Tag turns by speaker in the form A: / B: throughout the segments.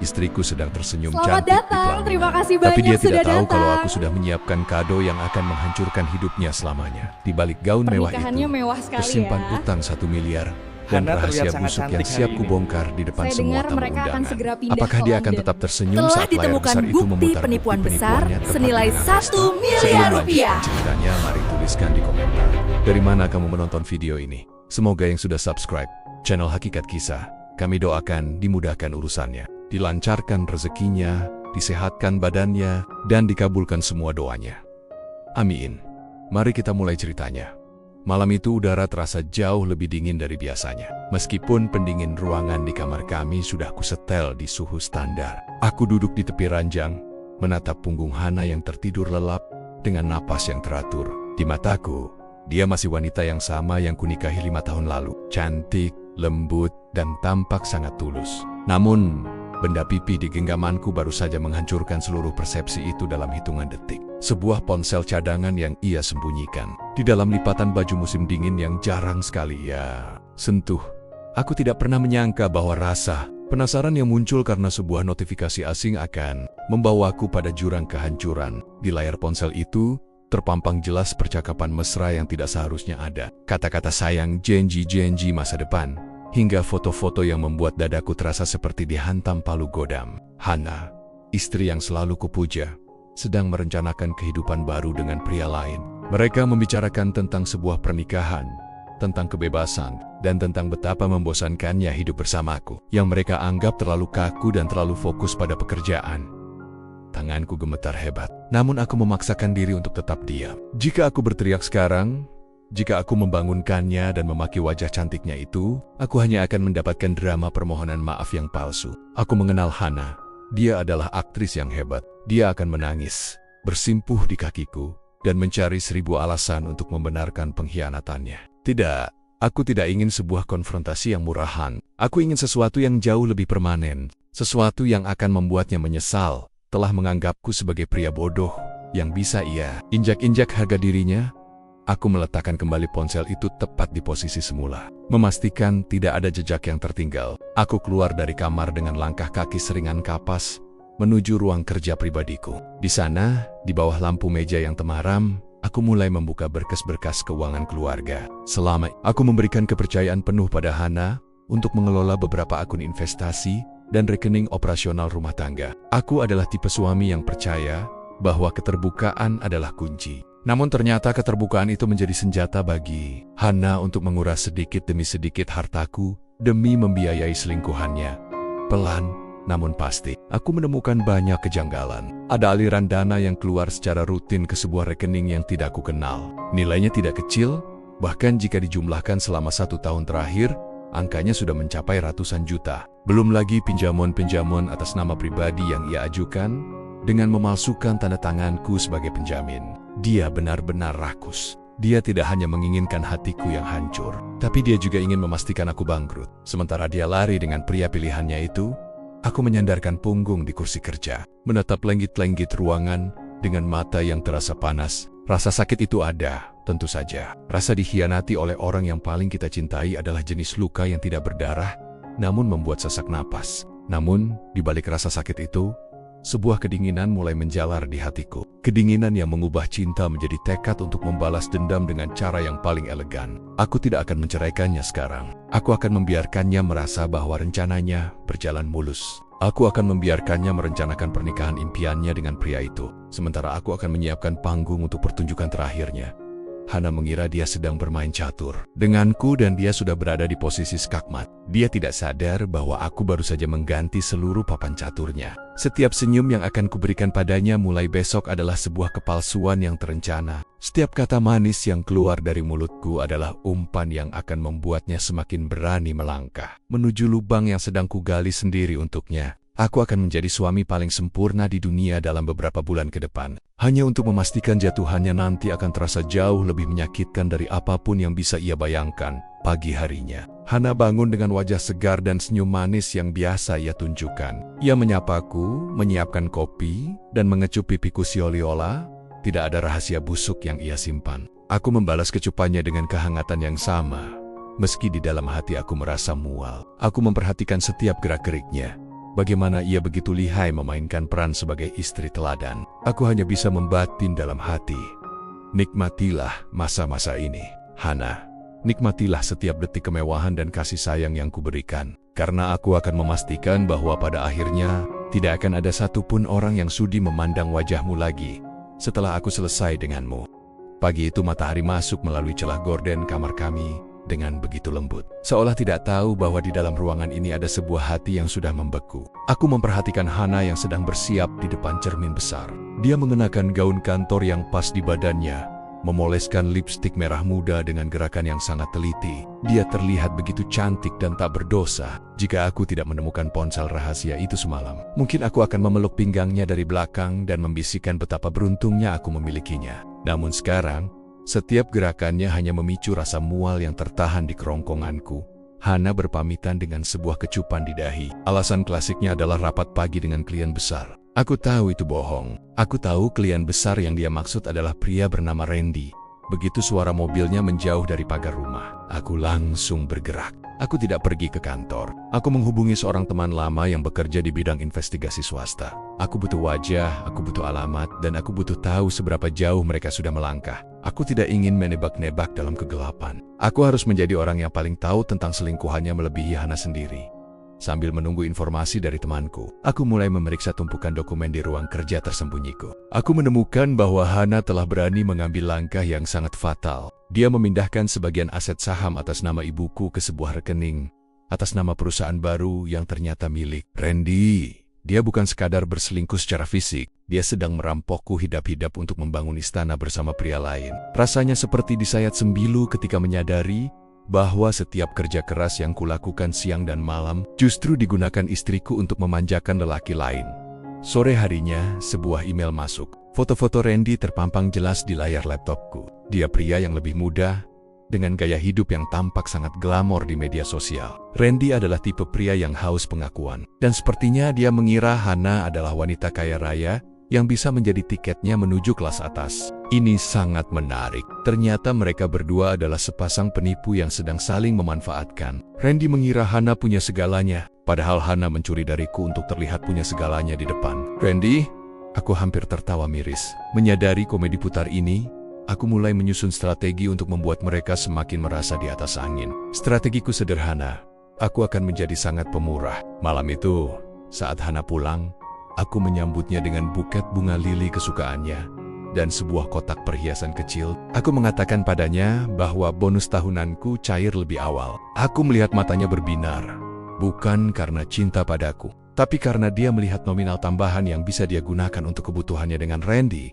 A: Istriku sedang tersenyum
B: Selamat
A: cantik di
B: datang,
A: pelaminan.
B: terima kasih
A: Tapi
B: banyak
A: dia
B: sudah
A: tidak tahu
B: datang.
A: kalau aku sudah menyiapkan kado yang akan menghancurkan hidupnya selamanya. Di balik gaun mewah
B: Pernikahannya
A: itu,
B: mewah sekali
A: tersimpan
B: ya.
A: utang 1 miliar dan
C: Hana
A: rahasia
C: terlihat sangat
A: busuk yang
C: cantik
A: siap
C: hari ini.
A: kubongkar di depan
B: Saya
A: semua
B: dengar
A: tamu
B: mereka akan
A: undangan.
B: segera pindah
A: Apakah
B: ke
A: dia akan
B: London.
A: tetap tersenyum
D: Telah
A: saat layar
D: ditemukan
A: besar itu
D: bukti
A: memutar
D: penipuan
A: bukti
D: besar
A: penipuannya tepat
D: senilai
A: di tengah
D: 1
A: pesta?
D: miliar
A: Sebelum
D: rupiah.
A: lanjut ceritanya, mari tuliskan di komentar dari mana kamu menonton video ini. Semoga yang sudah subscribe channel Hakikat Kisah, kami doakan dimudahkan urusannya, dilancarkan rezekinya, disehatkan badannya, dan dikabulkan semua doanya. Amin. Mari kita mulai ceritanya. Malam itu udara terasa jauh lebih dingin dari biasanya. Meskipun pendingin ruangan di kamar kami sudah kusetel di suhu standar. Aku duduk di tepi ranjang, menatap punggung Hana yang tertidur lelap dengan napas yang teratur. Di mataku, dia masih wanita yang sama yang kunikahi 5 tahun lalu. Cantik, lembut, dan tampak sangat tulus. Namun, benda pipi di genggamanku baru saja menghancurkan seluruh persepsi itu dalam hitungan detik. Sebuah ponsel cadangan yang ia sembunyikan di dalam lipatan baju musim dingin yang jarang sekali ia sentuh. Aku tidak pernah menyangka bahwa rasa penasaran yang muncul karena sebuah notifikasi asing akan membawaku pada jurang kehancuran. Di layar ponsel itu terpampang jelas percakapan mesra yang tidak seharusnya ada. Kata-kata sayang, janji-janji masa depan, hingga foto-foto yang membuat dadaku terasa seperti dihantam palu godam. Hana, istri yang selalu kupuja, sedang merencanakan kehidupan baru dengan pria lain. Mereka membicarakan tentang sebuah pernikahan, tentang kebebasan, dan tentang betapa membosankannya hidup bersamaku, yang mereka anggap terlalu kaku dan terlalu fokus pada pekerjaan. Tanganku gemetar hebat, namun aku memaksakan diri untuk tetap diam. Jika aku berteriak sekarang, jika aku membangunkannya dan memaki wajah cantiknya itu, aku hanya akan mendapatkan drama permohonan maaf yang palsu. Aku mengenal Hana. Dia adalah aktris yang hebat. Dia akan menangis, bersimpuh di kakiku, dan mencari 1000 alasan untuk membenarkan pengkhianatannya. Tidak, aku tidak ingin sebuah konfrontasi yang murahan. Aku ingin sesuatu yang jauh lebih permanen. Sesuatu yang akan membuatnya menyesal telah menganggapku sebagai pria bodoh yang bisa ia injak-injak harga dirinya. Aku meletakkan kembali ponsel itu tepat di posisi semula, memastikan tidak ada jejak yang tertinggal. Aku keluar dari kamar dengan langkah kaki seringan kapas, menuju ruang kerja pribadiku. Di sana, di bawah lampu meja yang temaram, aku mulai membuka berkas-berkas keuangan keluarga. Selama aku memberikan kepercayaan penuh pada Hana untuk mengelola beberapa akun investasi dan rekening operasional rumah tangga. Aku adalah tipe suami yang percaya bahwa keterbukaan adalah kunci. Namun ternyata keterbukaan itu menjadi senjata bagi Hana untuk menguras sedikit demi sedikit hartaku demi membiayai selingkuhannya. Pelan, namun pasti, aku menemukan banyak kejanggalan. Ada aliran dana yang keluar secara rutin ke sebuah rekening yang tidak aku kenal. Nilainya tidak kecil, bahkan jika dijumlahkan selama 1 tahun terakhir, angkanya sudah mencapai ratusan juta. Belum lagi pinjaman-pinjaman atas nama pribadi yang ia ajukan dengan memalsukan tanda tanganku sebagai penjamin. Dia benar-benar rakus. Dia tidak hanya menginginkan hatiku yang hancur, tapi dia juga ingin memastikan aku bangkrut. Sementara dia lari dengan pria pilihannya itu, aku menyandarkan punggung di kursi kerja, menatap lenggit-lenggit ruangan dengan mata yang terasa panas. Rasa sakit itu ada, tentu saja. Rasa dikhianati oleh orang yang paling kita cintai adalah jenis luka yang tidak berdarah, namun membuat sesak napas. Namun, di balik rasa sakit itu, sebuah kedinginan mulai menjalar di hatiku. Kedinginan yang mengubah cinta menjadi tekad untuk membalas dendam dengan cara yang paling elegan. Aku tidak akan menceraikannya sekarang. Aku akan membiarkannya merasa bahwa rencananya berjalan mulus. Aku akan membiarkannya merencanakan pernikahan impiannya dengan pria itu. Sementara aku akan menyiapkan panggung untuk pertunjukan terakhirnya. Hana mengira dia sedang bermain catur denganku dan dia sudah berada di posisi skakmat. Dia tidak sadar bahwa aku baru saja mengganti seluruh papan caturnya. Setiap senyum yang akan kuberikan padanya mulai besok adalah sebuah kepalsuan yang terencana. Setiap kata manis yang keluar dari mulutku adalah umpan yang akan membuatnya semakin berani melangkah menuju lubang yang sedang kugali sendiri untuknya. Aku akan menjadi suami paling sempurna di dunia dalam beberapa bulan ke depan. Hanya untuk memastikan jatuhannya nanti akan terasa jauh lebih menyakitkan dari apapun yang bisa ia bayangkan. Pagi harinya, Hana bangun dengan wajah segar dan senyum manis yang biasa ia tunjukkan. Ia menyapaku, menyiapkan kopi, dan mengecup pipiku sioliola. Tidak ada rahasia busuk yang ia simpan. Aku membalas kecupannya dengan kehangatan yang sama. Meski di dalam hati aku merasa mual, aku memperhatikan setiap gerak-geriknya. bagaimana ia begitu lihai memainkan peran sebagai istri teladan. Aku hanya bisa membatin dalam hati. Nikmatilah masa-masa ini, Hana. Nikmatilah setiap detik kemewahan dan kasih sayang yang kuberikan. Karena aku akan memastikan bahwa pada akhirnya, tidak akan ada satupun orang yang sudi memandang wajahmu lagi setelah aku selesai denganmu. Pagi itu matahari masuk melalui celah gorden kamar kami dengan begitu lembut. Seolah tidak tahu bahwa di dalam ruangan ini ada sebuah hati yang sudah membeku. Aku memperhatikan Hana yang sedang bersiap di depan cermin besar. Dia mengenakan gaun kantor yang pas di badannya, memoleskan lipstik merah muda dengan gerakan yang sangat teliti. Dia terlihat begitu cantik dan tak berdosa. Jika aku tidak menemukan ponsel rahasia itu semalam, mungkin aku akan memeluk pinggangnya dari belakang dan membisikkan betapa beruntungnya aku memilikinya. Namun sekarang, setiap gerakannya hanya memicu rasa mual yang tertahan di kerongkonganku. Hana berpamitan dengan sebuah kecupan di dahi. Alasan klasiknya adalah rapat pagi dengan klien besar. Aku tahu itu bohong. Aku tahu klien besar yang dia maksud adalah pria bernama Randy. Begitu suara mobilnya menjauh dari pagar rumah, aku langsung bergerak. Aku tidak pergi ke kantor. Aku menghubungi seorang teman lama yang bekerja di bidang investigasi swasta. Aku butuh wajah, aku butuh alamat, dan aku butuh tahu seberapa jauh mereka sudah melangkah. Aku tidak ingin menebak-nebak dalam kegelapan. Aku harus menjadi orang yang paling tahu tentang selingkuhannya melebihi Hana sendiri. Sambil menunggu informasi dari temanku, aku mulai memeriksa tumpukan dokumen di ruang kerja tersembunyiku. Aku menemukan bahwa Hana telah berani mengambil langkah yang sangat fatal. Dia memindahkan sebagian aset saham atas nama ibuku ke sebuah rekening, atas nama perusahaan baru yang ternyata milik Randy. Dia bukan sekadar berselingkuh secara fisik, dia sedang merampokku hidap-hidap untuk membangun istana bersama pria lain. Rasanya seperti disayat sembilu ketika menyadari bahwa setiap kerja keras yang kulakukan siang dan malam justru digunakan istriku untuk memanjakan lelaki lain. Sore harinya, sebuah email masuk. Foto-foto Randy terpampang jelas di layar laptopku. Dia pria yang lebih muda, dengan gaya hidup yang tampak sangat glamor di media sosial. Randy adalah tipe pria yang haus pengakuan. Dan sepertinya dia mengira Hana adalah wanita kaya raya yang bisa menjadi tiketnya menuju kelas atas. Ini sangat menarik. Ternyata mereka berdua adalah sepasang penipu yang sedang saling memanfaatkan. Randy mengira Hana punya segalanya, padahal Hana mencuri dariku untuk terlihat punya segalanya di depan. Randy, aku hampir tertawa miris. Menyadari komedi putar ini, aku mulai menyusun strategi untuk membuat mereka semakin merasa di atas angin. Strategiku sederhana. Aku akan menjadi sangat pemurah. Malam itu, saat Hana pulang, aku menyambutnya dengan buket bunga lili kesukaannya dan sebuah kotak perhiasan kecil. Aku mengatakan padanya bahwa bonus tahunanku cair lebih awal. Aku melihat matanya berbinar, bukan karena cinta padaku, tapi karena dia melihat nominal tambahan yang bisa dia gunakan untuk kebutuhannya dengan Randy.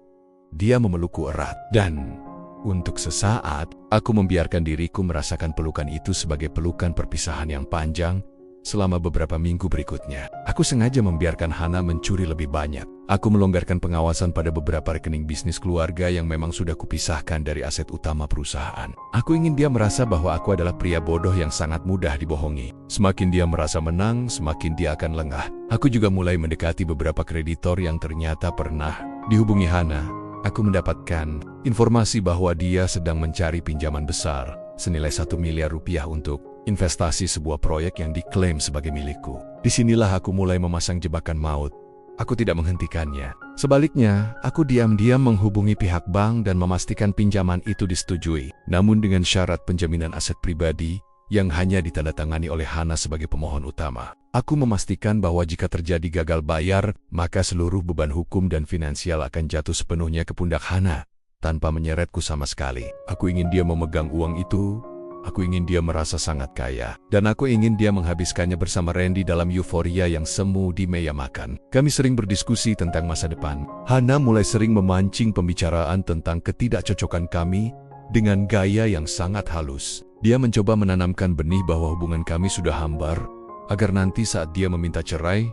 A: Dia memelukku erat, dan untuk sesaat, aku membiarkan diriku merasakan pelukan itu sebagai pelukan perpisahan yang panjang. Selama beberapa minggu berikutnya, aku sengaja membiarkan Hana mencuri lebih banyak. Aku melonggarkan pengawasan pada beberapa rekening bisnis keluarga yang memang sudah kupisahkan dari aset utama perusahaan. Aku ingin dia merasa bahwa aku adalah pria bodoh yang sangat mudah dibohongi. Semakin dia merasa menang, semakin dia akan lengah. Aku juga mulai mendekati beberapa kreditor yang ternyata pernah dihubungi Hana. Aku mendapatkan informasi bahwa dia sedang mencari pinjaman besar senilai 1 miliar rupiah untuk investasi sebuah proyek yang diklaim sebagai milikku. Disinilah aku mulai memasang jebakan maut. Aku tidak menghentikannya. Sebaliknya, aku diam-diam menghubungi pihak bank dan memastikan pinjaman itu disetujui. Namun dengan syarat penjaminan aset pribadi yang hanya ditandatangani oleh Hana sebagai pemohon utama. Aku memastikan bahwa jika terjadi gagal bayar, maka seluruh beban hukum dan finansial akan jatuh sepenuhnya ke pundak Hana, tanpa menyeretku sama sekali. Aku ingin dia memegang uang itu. Aku ingin dia merasa sangat kaya, dan aku ingin dia menghabiskannya bersama Randy dalam euforia yang semu di meja makan. Kami sering berdiskusi tentang masa depan. Hana mulai sering memancing pembicaraan tentang ketidakcocokan kami dengan gaya yang sangat halus. Dia mencoba menanamkan benih bahwa hubungan kami sudah hambar, agar nanti saat dia meminta cerai,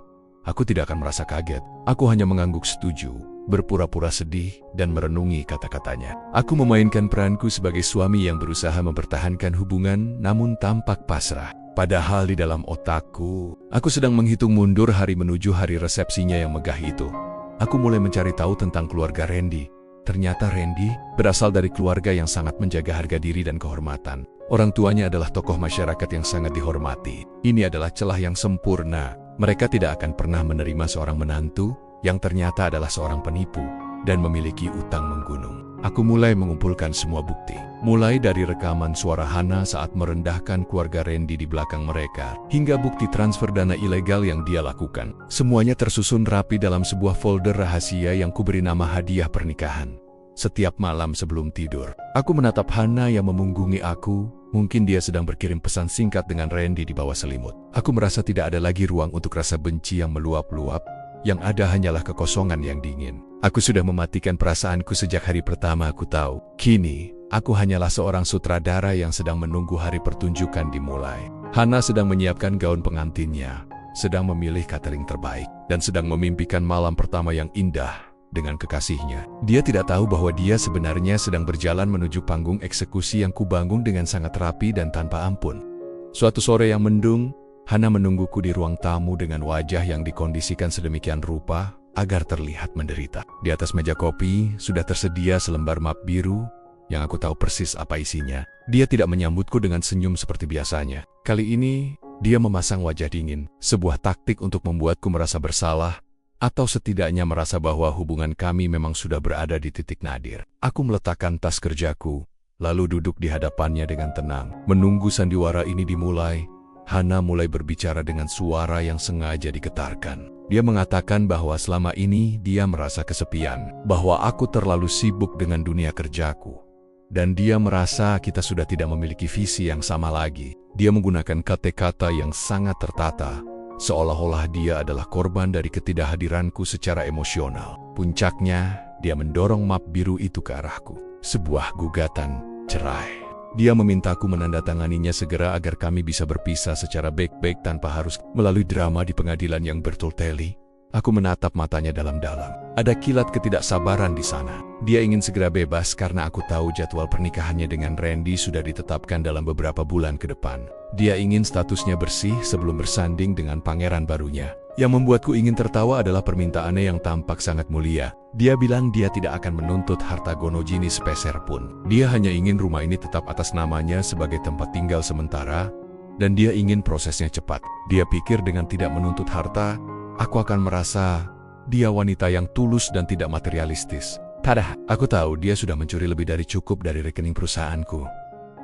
A: aku tidak akan merasa kaget. Aku hanya mengangguk setuju, berpura-pura sedih, dan merenungi kata-katanya. Aku memainkan peranku sebagai suami yang berusaha mempertahankan hubungan namun tampak pasrah. Padahal di dalam otakku, aku sedang menghitung mundur hari menuju hari resepsinya yang megah itu. Aku mulai mencari tahu tentang keluarga Randy. Ternyata Randy berasal dari keluarga yang sangat menjaga harga diri dan kehormatan. Orang tuanya adalah tokoh masyarakat yang sangat dihormati. Ini adalah celah yang sempurna Mereka tidak akan pernah menerima seorang menantu yang ternyata adalah seorang penipu dan memiliki utang menggunung. Aku mulai mengumpulkan semua bukti. Mulai dari rekaman suara Hana saat merendahkan keluarga Randy di belakang mereka, hingga bukti transfer dana ilegal yang dia lakukan. Semuanya tersusun rapi dalam sebuah folder rahasia yang kuberi nama hadiah pernikahan. Setiap malam sebelum tidur, aku menatap Hana yang memunggungi aku. Mungkin dia sedang berkirim pesan singkat dengan Randy di bawah selimut. Aku merasa tidak ada lagi ruang untuk rasa benci yang meluap-luap. Yang ada hanyalah kekosongan yang dingin. Aku sudah mematikan perasaanku sejak hari pertama aku tahu. Kini, aku hanyalah seorang sutradara yang sedang menunggu hari pertunjukan dimulai. Hana sedang menyiapkan gaun pengantinnya, sedang memilih catering terbaik, dan sedang memimpikan malam pertama yang indah dengan kekasihnya. Dia tidak tahu bahwa dia sebenarnya sedang berjalan menuju panggung eksekusi yang kubangun dengan sangat rapi dan tanpa ampun. Suatu sore yang mendung, Hana menungguku di ruang tamu dengan wajah yang dikondisikan sedemikian rupa agar terlihat menderita. Di atas meja kopi sudah tersedia selembar map biru yang aku tahu persis apa isinya. Dia tidak menyambutku dengan senyum seperti biasanya. Kali ini, dia memasang wajah dingin, sebuah taktik untuk membuatku merasa bersalah atau setidaknya merasa bahwa hubungan kami memang sudah berada di titik nadir. Aku meletakkan tas kerjaku, lalu duduk di hadapannya dengan tenang. Menunggu sandiwara ini dimulai, Hana mulai berbicara dengan suara yang sengaja digetarkan. Dia mengatakan bahwa selama ini dia merasa kesepian, bahwa aku terlalu sibuk dengan dunia kerjaku, dan dia merasa kita sudah tidak memiliki visi yang sama lagi. Dia menggunakan kata-kata yang sangat tertata, seolah-olah dia adalah korban dari ketidakhadiranku secara emosional. Puncaknya, dia mendorong map biru itu ke arahku. Sebuah gugatan cerai. Dia memintaku menandatanganinya segera agar kami bisa berpisah secara baik-baik tanpa harus melalui drama di pengadilan yang bertele-tele. Aku menatap matanya dalam-dalam. Ada kilat ketidaksabaran di sana. Dia ingin segera bebas karena aku tahu jadwal pernikahannya dengan Randy sudah ditetapkan dalam beberapa bulan ke depan. Dia ingin statusnya bersih sebelum bersanding dengan pangeran barunya. Yang membuatku ingin tertawa adalah permintaannya yang tampak sangat mulia. Dia bilang dia tidak akan menuntut harta Gonojini sepeser pun. Dia hanya ingin rumah ini tetap atas namanya sebagai tempat tinggal sementara, dan dia ingin prosesnya cepat. Dia pikir dengan tidak menuntut harta, aku akan merasa dia wanita yang tulus dan tidak materialistis. Tada, aku tahu dia sudah mencuri lebih dari cukup dari rekening perusahaanku.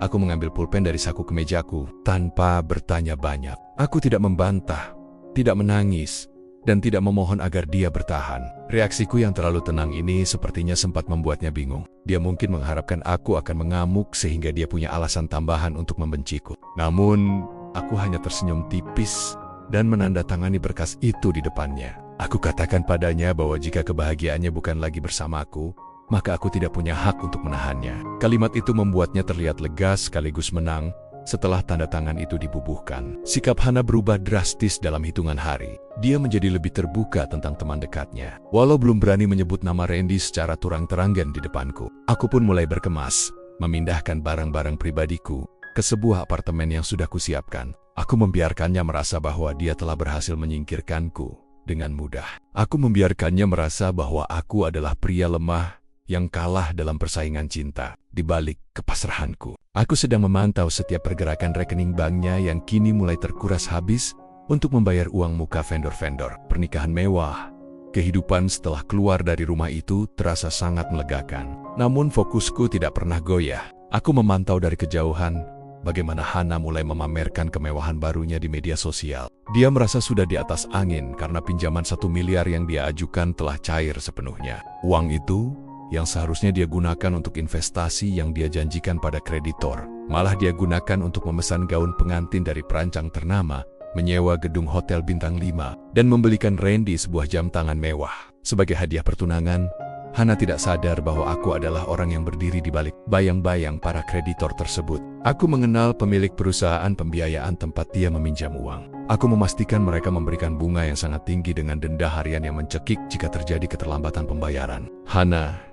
A: Aku mengambil pulpen dari saku kemejaku tanpa bertanya banyak. Aku tidak membantah, tidak menangis, dan tidak memohon agar dia bertahan. Reaksiku yang terlalu tenang ini sepertinya sempat membuatnya bingung. Dia mungkin mengharapkan aku akan mengamuk sehingga dia punya alasan tambahan untuk membenciku. Namun, aku hanya tersenyum tipis dan menandatangani berkas itu di depannya. Aku katakan padanya bahwa jika kebahagiaannya bukan lagi bersamaku, maka aku tidak punya hak untuk menahannya. Kalimat itu membuatnya terlihat lega sekaligus menang. Setelah tanda tangan itu dibubuhkan, sikap Hana berubah drastis dalam hitungan hari. Dia menjadi lebih terbuka tentang teman dekatnya. Walau belum berani menyebut nama Randy secara terang-terangan di depanku, aku pun mulai berkemas, memindahkan barang-barang pribadiku ke sebuah apartemen yang sudah kusiapkan. Aku membiarkannya merasa bahwa dia telah berhasil menyingkirkanku dengan mudah. Aku membiarkannya merasa bahwa aku adalah pria lemah yang kalah dalam persaingan cinta. Di balik kepasrahanku, aku sedang memantau setiap pergerakan rekening banknya yang kini mulai terkuras habis untuk membayar uang muka vendor-vendor. Pernikahan mewah, kehidupan setelah keluar dari rumah itu terasa sangat melegakan. Namun fokusku tidak pernah goyah. Aku memantau dari kejauhan bagaimana Hana mulai memamerkan kemewahan barunya di media sosial. Dia merasa sudah di atas angin karena pinjaman 1 miliar yang dia ajukan telah cair sepenuhnya. Uang itu yang seharusnya dia gunakan untuk investasi yang dia janjikan pada kreditor, malah dia gunakan untuk memesan gaun pengantin dari perancang ternama, menyewa gedung hotel bintang 5, dan membelikan Randy sebuah jam tangan mewah. Sebagai hadiah pertunangan, Hana tidak sadar bahwa aku adalah orang yang berdiri di balik bayang-bayang para kreditor tersebut. Aku mengenal pemilik perusahaan pembiayaan tempat dia meminjam uang. Aku memastikan mereka memberikan bunga yang sangat tinggi dengan denda harian yang mencekik jika terjadi keterlambatan pembayaran. Hana,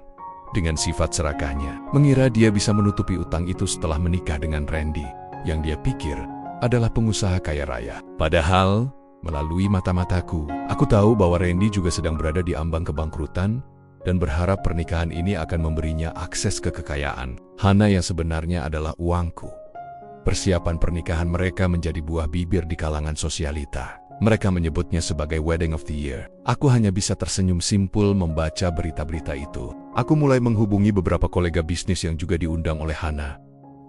A: dengan sifat serakahnya, mengira dia bisa menutupi utang itu setelah menikah dengan Randy, yang dia pikir adalah pengusaha kaya raya. Padahal, melalui mata-mataku, aku tahu bahwa Randy juga sedang berada di ambang kebangkrutan dan berharap pernikahan ini akan memberinya akses ke kekayaan. Hana yang sebenarnya adalah uangku. Persiapan pernikahan mereka menjadi buah bibir di kalangan sosialita. Mereka menyebutnya sebagai Wedding of the Year. Aku hanya bisa tersenyum simpul membaca berita-berita itu. Aku mulai menghubungi beberapa kolega bisnis yang juga diundang oleh Hana.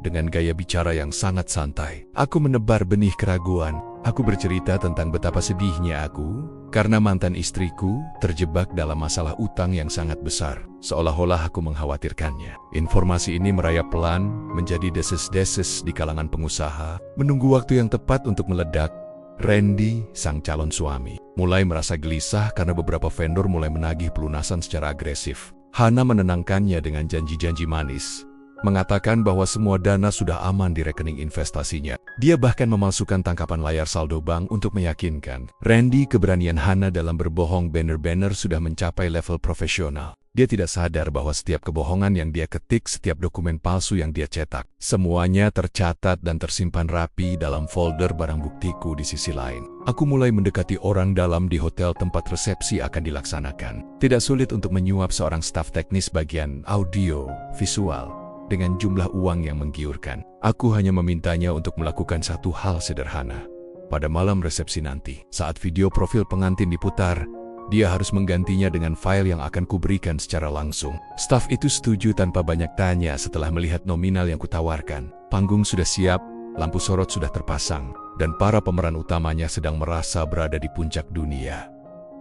A: Dengan gaya bicara yang sangat santai, aku menebar benih keraguan. Aku bercerita tentang betapa sedihnya aku karena mantan istriku terjebak dalam masalah utang yang sangat besar. Seolah-olah aku mengkhawatirkannya. Informasi ini merayap pelan menjadi deses-deses di kalangan pengusaha, menunggu waktu yang tepat untuk meledak. Randy, sang calon suami, mulai merasa gelisah karena beberapa vendor mulai menagih pelunasan secara agresif. Hana menenangkannya dengan janji-janji manis, mengatakan bahwa semua dana sudah aman di rekening investasinya. Dia bahkan memalsukan tangkapan layar saldo bank untuk meyakinkan Randy keberanian Hana dalam berbohong benar-benar sudah mencapai level profesional. Dia tidak sadar bahwa setiap kebohongan yang dia ketik, setiap dokumen palsu yang dia cetak, semuanya tercatat dan tersimpan rapi dalam folder barang buktiku di sisi lain. Aku mulai mendekati orang dalam di hotel tempat resepsi akan dilaksanakan. Tidak sulit untuk menyuap seorang staf teknis bagian audio, visual, dengan jumlah uang yang menggiurkan. Aku hanya memintanya untuk melakukan satu hal sederhana. Pada malam resepsi nanti, saat video profil pengantin diputar, dia harus menggantinya dengan file yang akan kuberikan secara langsung. Staf itu setuju tanpa banyak tanya setelah melihat nominal yang kutawarkan. Panggung sudah siap, lampu sorot sudah terpasang, dan para pemeran utamanya sedang merasa berada di puncak dunia.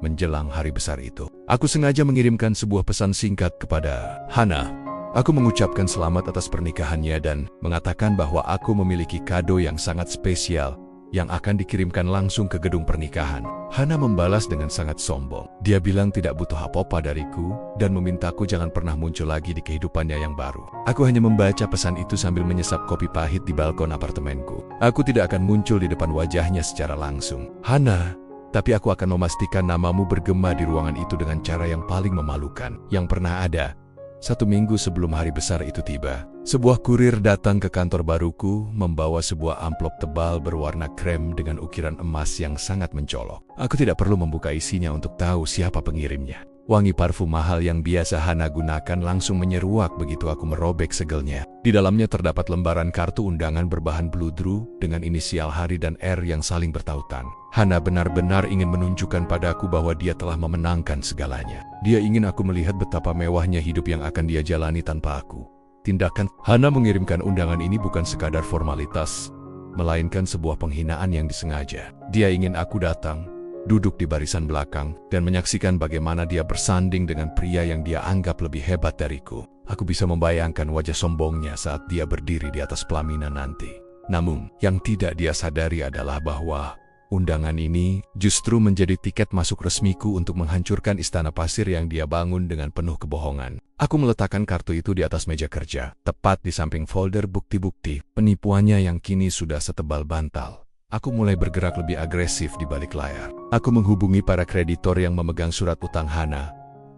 A: Menjelang hari besar itu, aku sengaja mengirimkan sebuah pesan singkat kepada Hana. Aku mengucapkan selamat atas pernikahannya dan mengatakan bahwa aku memiliki kado yang sangat spesial yang akan dikirimkan langsung ke gedung pernikahan. Hana membalas dengan sangat sombong. Dia bilang tidak butuh apa-apa dariku dan memintaku jangan pernah muncul lagi di kehidupannya yang baru. Aku hanya membaca pesan itu sambil menyesap kopi pahit di balkon apartemenku. Aku tidak akan muncul di depan wajahnya secara langsung. Hana, tapi aku akan memastikan namamu bergema di ruangan itu dengan cara yang paling memalukan yang pernah ada. 1 minggu sebelum hari besar itu tiba, sebuah kurir datang ke kantor baruku membawa sebuah amplop tebal berwarna krem dengan ukiran emas yang sangat mencolok. Aku tidak perlu membuka isinya untuk tahu siapa pengirimnya. Wangi parfum mahal yang biasa Hana gunakan langsung menyeruak begitu aku merobek segelnya. Di dalamnya terdapat lembaran kartu undangan berbahan bludru dengan inisial hari dan R yang saling bertautan. Hana benar-benar ingin menunjukkan padaku bahwa dia telah memenangkan segalanya. Dia ingin aku melihat betapa mewahnya hidup yang akan dia jalani tanpa aku. Tindakan Hana mengirimkan undangan ini bukan sekadar formalitas, melainkan sebuah penghinaan yang disengaja. Dia ingin aku datang, duduk di barisan belakang, dan menyaksikan bagaimana dia bersanding dengan pria yang dia anggap lebih hebat dariku. Aku bisa membayangkan wajah sombongnya saat dia berdiri di atas pelaminan nanti. Namun, yang tidak dia sadari adalah bahwa undangan ini justru menjadi tiket masuk resmiku untuk menghancurkan istana pasir yang dia bangun dengan penuh kebohongan. Aku meletakkan kartu itu di atas meja kerja, tepat di samping folder bukti-bukti penipuannya yang kini sudah setebal bantal. Aku mulai bergerak lebih agresif di balik layar. Aku menghubungi para kreditor yang memegang surat utang Hana.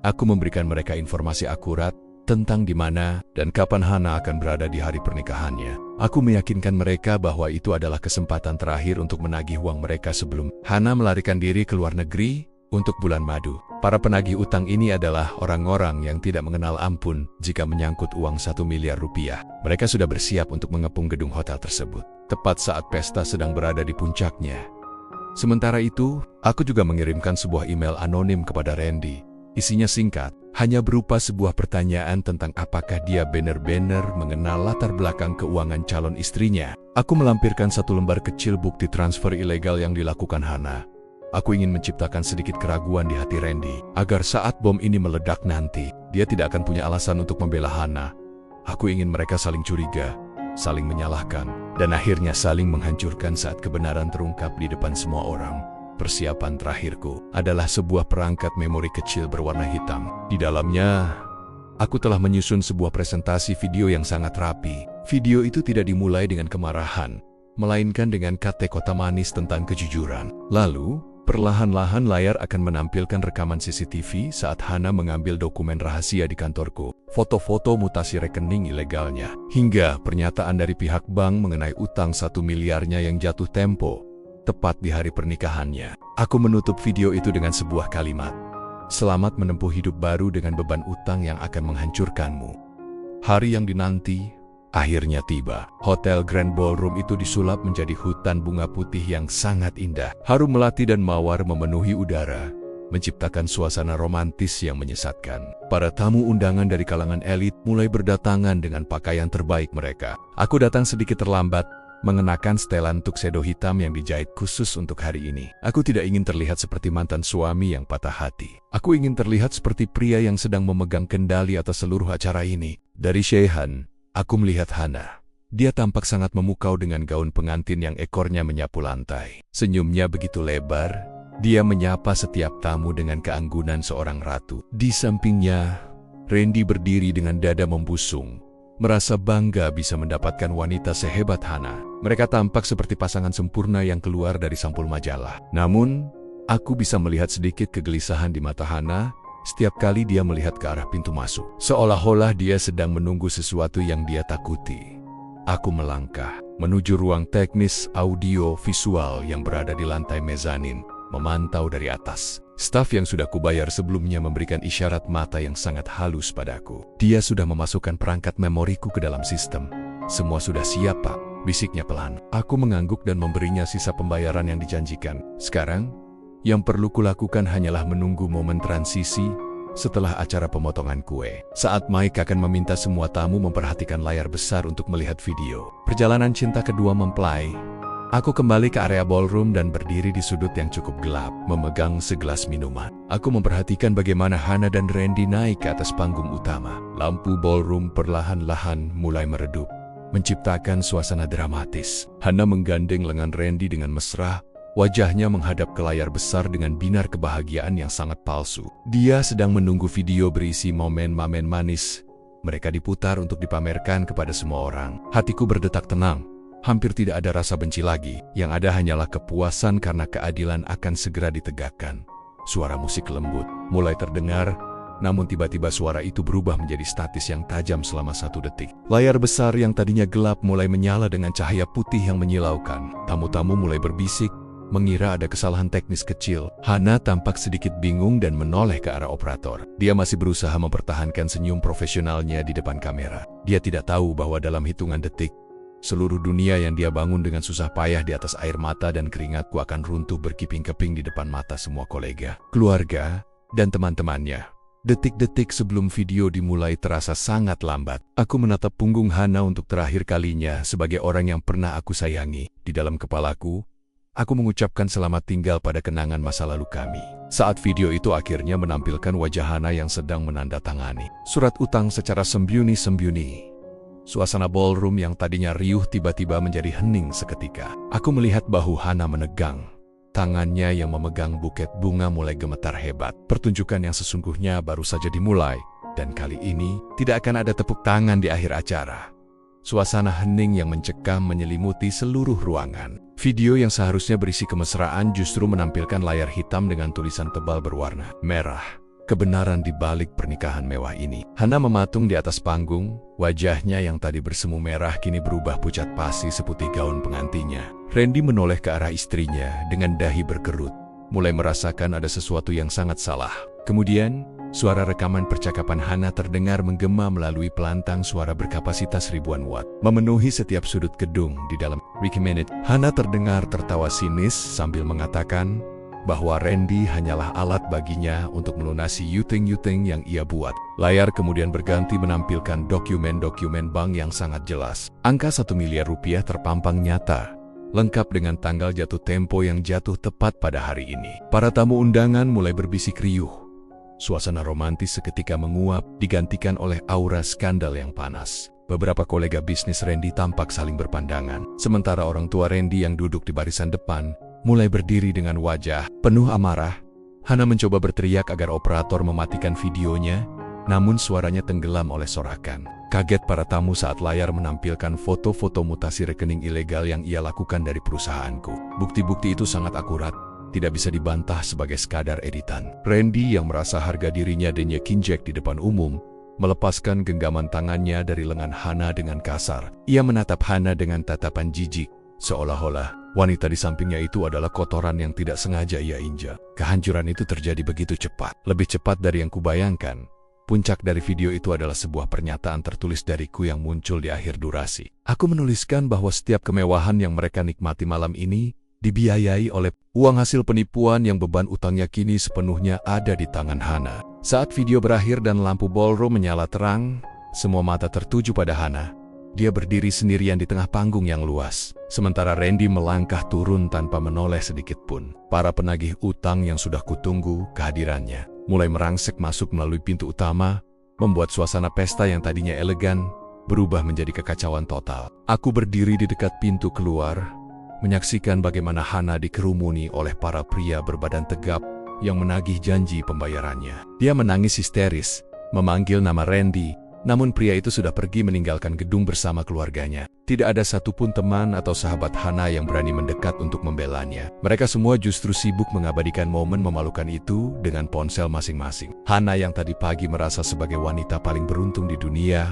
A: Aku memberikan mereka informasi akurat tentang di mana dan kapan Hana akan berada di hari pernikahannya. Aku meyakinkan mereka bahwa itu adalah kesempatan terakhir untuk menagih uang mereka sebelum Hana melarikan diri ke luar negeri untuk bulan madu. Para penagih utang ini adalah orang-orang yang tidak mengenal ampun jika menyangkut uang 1 miliar rupiah. Mereka sudah bersiap untuk mengepung gedung hotel tersebut, tepat saat pesta sedang berada di puncaknya. Sementara itu, aku juga mengirimkan sebuah email anonim kepada Randy. Isinya singkat, hanya berupa sebuah pertanyaan tentang apakah dia benar-benar mengenal latar belakang keuangan calon istrinya. Aku melampirkan 1 lembar kecil bukti transfer ilegal yang dilakukan Hana. Aku ingin menciptakan sedikit keraguan di hati Randy, agar saat bom ini meledak nanti, dia tidak akan punya alasan untuk membela Hana. Aku ingin mereka saling curiga, saling menyalahkan, dan akhirnya saling menghancurkan saat kebenaran terungkap di depan semua orang. Persiapan terakhirku adalah sebuah perangkat memori kecil berwarna hitam. Di dalamnya, aku telah menyusun sebuah presentasi video yang sangat rapi. Video itu tidak dimulai dengan kemarahan, melainkan dengan kata-kata manis tentang kejujuran. Lalu, perlahan-lahan layar akan menampilkan rekaman CCTV saat Hana mengambil dokumen rahasia di kantorku, foto-foto mutasi rekening ilegalnya, hingga pernyataan dari pihak bank mengenai utang 1 miliarnya yang jatuh tempo, tepat di hari pernikahannya. Aku menutup video itu dengan sebuah kalimat, "Selamat menempuh hidup baru dengan beban utang yang akan menghancurkanmu." Hari yang dinanti, Akhirnya tiba. Hotel Grand Ballroom itu disulap menjadi hutan bunga putih yang sangat indah. Harum melati dan mawar memenuhi udara, menciptakan suasana romantis yang menyesatkan. Para tamu undangan dari kalangan elit mulai berdatangan dengan pakaian terbaik mereka. Aku datang sedikit terlambat, mengenakan setelan tuxedo hitam yang dijahit khusus untuk hari ini. Aku tidak ingin terlihat seperti mantan suami yang patah hati. Aku ingin terlihat seperti pria yang sedang memegang kendali atas seluruh acara ini. Dari Shehan, aku melihat Hana. Dia tampak sangat memukau dengan gaun pengantin yang ekornya menyapu lantai. Senyumnya begitu lebar, dia menyapa setiap tamu dengan keanggunan seorang ratu. Di sampingnya, Randy berdiri dengan dada membusung, merasa bangga bisa mendapatkan wanita sehebat Hana. Mereka tampak seperti pasangan sempurna yang keluar dari sampul majalah. Namun, aku bisa melihat sedikit kegelisahan di mata Hana setiap kali dia melihat ke arah pintu masuk. Seolah-olah dia sedang menunggu sesuatu yang dia takuti. Aku melangkah menuju ruang teknis audio visual yang berada di lantai mezanin, memantau dari atas. Staf yang sudah kubayar sebelumnya memberikan isyarat mata yang sangat halus padaku. Dia sudah memasukkan perangkat memoriku ke dalam sistem. Semua sudah siap, Pak, bisiknya pelan. Aku mengangguk dan memberinya sisa pembayaran yang dijanjikan. Sekarang, yang perlu kulakukan hanyalah menunggu momen transisi setelah acara pemotongan kue. Saat Mike akan meminta semua tamu memperhatikan layar besar untuk melihat video. Perjalanan cinta kedua mempelai. Aku kembali ke area ballroom dan berdiri di sudut yang cukup gelap, memegang segelas minuman. Aku memperhatikan bagaimana Hana dan Randy naik ke atas panggung utama. Lampu ballroom perlahan-lahan mulai meredup, menciptakan suasana dramatis. Hana menggandeng lengan Randy dengan mesra. Wajahnya menghadap ke layar besar dengan binar kebahagiaan yang sangat palsu. Dia sedang menunggu video berisi momen-momen manis. Mereka diputar untuk dipamerkan kepada semua orang. Hatiku berdetak tenang. Hampir tidak ada rasa benci lagi. Yang ada hanyalah kepuasan karena keadilan akan segera ditegakkan. Suara musik lembut mulai terdengar, namun tiba-tiba suara itu berubah menjadi statis yang tajam selama 1 detik. Layar besar yang tadinya gelap mulai menyala dengan cahaya putih yang menyilaukan. Tamu-tamu mulai berbisik, mengira ada kesalahan teknis kecil. Hana tampak sedikit bingung dan menoleh ke arah operator. Dia masih berusaha mempertahankan senyum profesionalnya di depan kamera. Dia tidak tahu bahwa dalam hitungan detik, seluruh dunia yang dia bangun dengan susah payah di atas air mata dan keringatku akan runtuh berkeping-keping di depan mata semua kolega, keluarga, dan teman-temannya. Detik-detik sebelum video dimulai terasa sangat lambat. Aku menatap punggung Hana untuk terakhir kalinya sebagai orang yang pernah aku sayangi. Di dalam kepalaku, aku mengucapkan selamat tinggal pada kenangan masa lalu kami. Saat video itu akhirnya menampilkan wajah Hana yang sedang menandatangani surat utang secara sembunyi-sembunyi. Suasana ballroom yang tadinya riuh tiba-tiba menjadi hening seketika. Aku melihat bahu Hana menegang. Tangannya yang memegang buket bunga mulai gemetar hebat. Pertunjukan yang sesungguhnya baru saja dimulai, dan kali ini tidak akan ada tepuk tangan di akhir acara. Suasana hening yang mencekam menyelimuti seluruh ruangan. Video yang seharusnya berisi kemesraan justru menampilkan layar hitam dengan tulisan tebal berwarna merah. Kebenaran di balik pernikahan mewah ini. Hana mematung di atas panggung, wajahnya yang tadi bersemu merah kini berubah pucat pasi seputih gaun pengantinnya. Randy menoleh ke arah istrinya dengan dahi berkerut, mulai merasakan ada sesuatu yang sangat salah. Kemudian, suara rekaman percakapan Hana terdengar menggema melalui pelantang suara berkapasitas ribuan watt, memenuhi setiap sudut gedung di dalam Ricky Minute. Hana terdengar tertawa sinis sambil mengatakan bahwa Randy hanyalah alat baginya untuk melunasi yuting-yuting yang ia buat. Layar kemudian berganti menampilkan dokumen-dokumen bank yang sangat jelas. Angka 1 miliar rupiah terpampang nyata, lengkap dengan tanggal jatuh tempo yang jatuh tepat pada hari ini. Para tamu undangan mulai berbisik riuh. Suasana romantis seketika menguap, digantikan oleh aura skandal yang panas. Beberapa kolega bisnis Randy tampak saling berpandangan. Sementara orang tua Randy yang duduk di barisan depan mulai berdiri dengan wajah penuh amarah. Hana mencoba berteriak agar operator mematikan videonya, namun suaranya tenggelam oleh sorakan. Kaget para tamu saat layar menampilkan foto-foto mutasi rekening ilegal yang ia lakukan dari perusahaanku. Bukti-bukti itu sangat akurat, tidak bisa dibantah sebagai sekadar editan. Randy yang merasa harga dirinya dinyekinjek di depan umum, melepaskan genggaman tangannya dari lengan Hana dengan kasar. Ia menatap Hana dengan tatapan jijik, seolah-olah wanita di sampingnya itu adalah kotoran yang tidak sengaja ia injak. Kehancuran itu terjadi begitu cepat, lebih cepat dari yang kubayangkan. Puncak dari video itu adalah sebuah pernyataan tertulis dariku yang muncul di akhir durasi. Aku menuliskan bahwa setiap kemewahan yang mereka nikmati malam ini dibiayai oleh uang hasil penipuan yang beban utangnya kini sepenuhnya ada di tangan Hana. Saat video berakhir dan lampu ballroom menyala terang, semua mata tertuju pada Hana. Dia berdiri sendirian di tengah panggung yang luas, sementara Randy melangkah turun tanpa menoleh sedikit pun. Para penagih utang yang sudah kutunggu kehadirannya mulai merangsek masuk melalui pintu utama, membuat suasana pesta yang tadinya elegan berubah menjadi kekacauan total. Aku berdiri di dekat pintu keluar, menyaksikan bagaimana Hana dikerumuni oleh para pria berbadan tegap yang menagih janji pembayarannya. Dia menangis histeris, memanggil nama Randy, namun pria itu sudah pergi meninggalkan gedung bersama keluarganya. Tidak ada satupun teman atau sahabat Hana yang berani mendekat untuk membelanya. Mereka semua justru sibuk mengabadikan momen memalukan itu dengan ponsel masing-masing. Hana yang tadi pagi merasa sebagai wanita paling beruntung di dunia,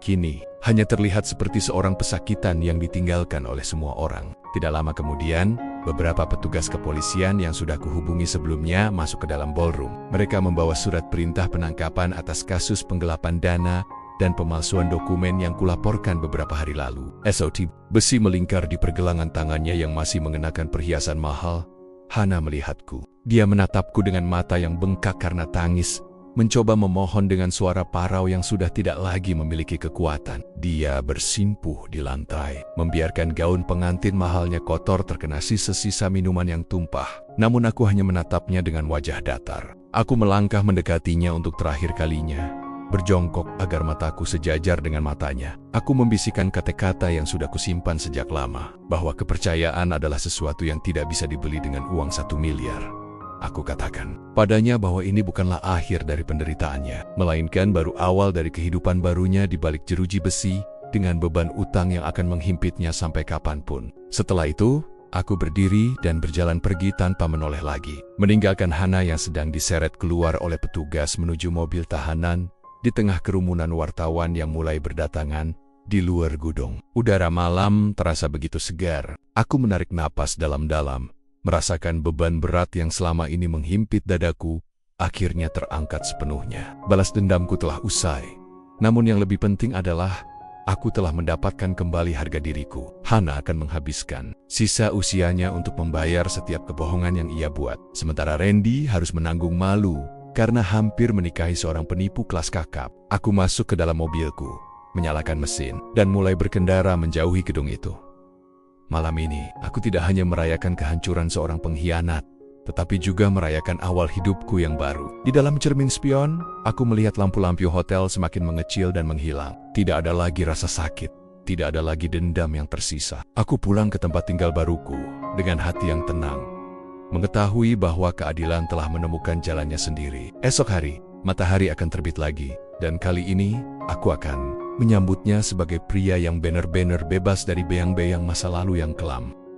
A: kini hanya terlihat seperti seorang pesakitan yang ditinggalkan oleh semua orang. Tidak lama kemudian, beberapa petugas kepolisian yang sudah kuhubungi sebelumnya masuk ke dalam ballroom. Mereka membawa surat perintah penangkapan atas kasus penggelapan dana dan pemalsuan dokumen yang kulaporkan beberapa hari lalu. SOT, besi melingkar di pergelangan tangannya yang masih mengenakan perhiasan mahal. Hana melihatku. Dia menatapku dengan mata yang bengkak karena tangis, mencoba memohon dengan suara parau yang sudah tidak lagi memiliki kekuatan. Dia bersimpuh di lantai, membiarkan gaun pengantin mahalnya kotor terkena sisa-sisa minuman yang tumpah. Namun aku hanya menatapnya dengan wajah datar. Aku melangkah mendekatinya untuk terakhir kalinya, berjongkok agar mataku sejajar dengan matanya. Aku membisikkan kata-kata yang sudah kusimpan sejak lama, bahwa kepercayaan adalah sesuatu yang tidak bisa dibeli dengan uang 1 miliar. Aku katakan padanya bahwa ini bukanlah akhir dari penderitaannya, melainkan baru awal dari kehidupan barunya di balik jeruji besi dengan beban utang yang akan menghimpitnya sampai kapanpun. Setelah itu, aku berdiri dan berjalan pergi tanpa menoleh lagi, meninggalkan Hana yang sedang diseret keluar oleh petugas menuju mobil tahanan di tengah kerumunan wartawan yang mulai berdatangan di luar gedung. Udara malam terasa begitu segar. Aku menarik napas dalam-dalam, merasakan beban berat yang selama ini menghimpit dadaku akhirnya terangkat sepenuhnya. Balas dendamku telah usai. Namun yang lebih penting adalah aku telah mendapatkan kembali harga diriku. Hana akan menghabiskan sisa usianya untuk membayar setiap kebohongan yang ia buat. Sementara Randy harus menanggung malu karena hampir menikahi seorang penipu kelas kakap. Aku masuk ke dalam mobilku, menyalakan mesin, dan mulai berkendara menjauhi gedung itu. Malam ini, aku tidak hanya merayakan kehancuran seorang pengkhianat, tetapi juga merayakan awal hidupku yang baru. Di dalam cermin spion, aku melihat lampu-lampu hotel semakin mengecil dan menghilang. Tidak ada lagi rasa sakit, tidak ada lagi dendam yang tersisa. Aku pulang ke tempat tinggal baruku dengan hati yang tenang, mengetahui bahwa keadilan telah menemukan jalannya sendiri. Esok hari, matahari akan terbit lagi, dan kali ini aku akan menyambutnya sebagai pria yang benar-benar bebas dari bayang-bayang masa lalu yang kelam.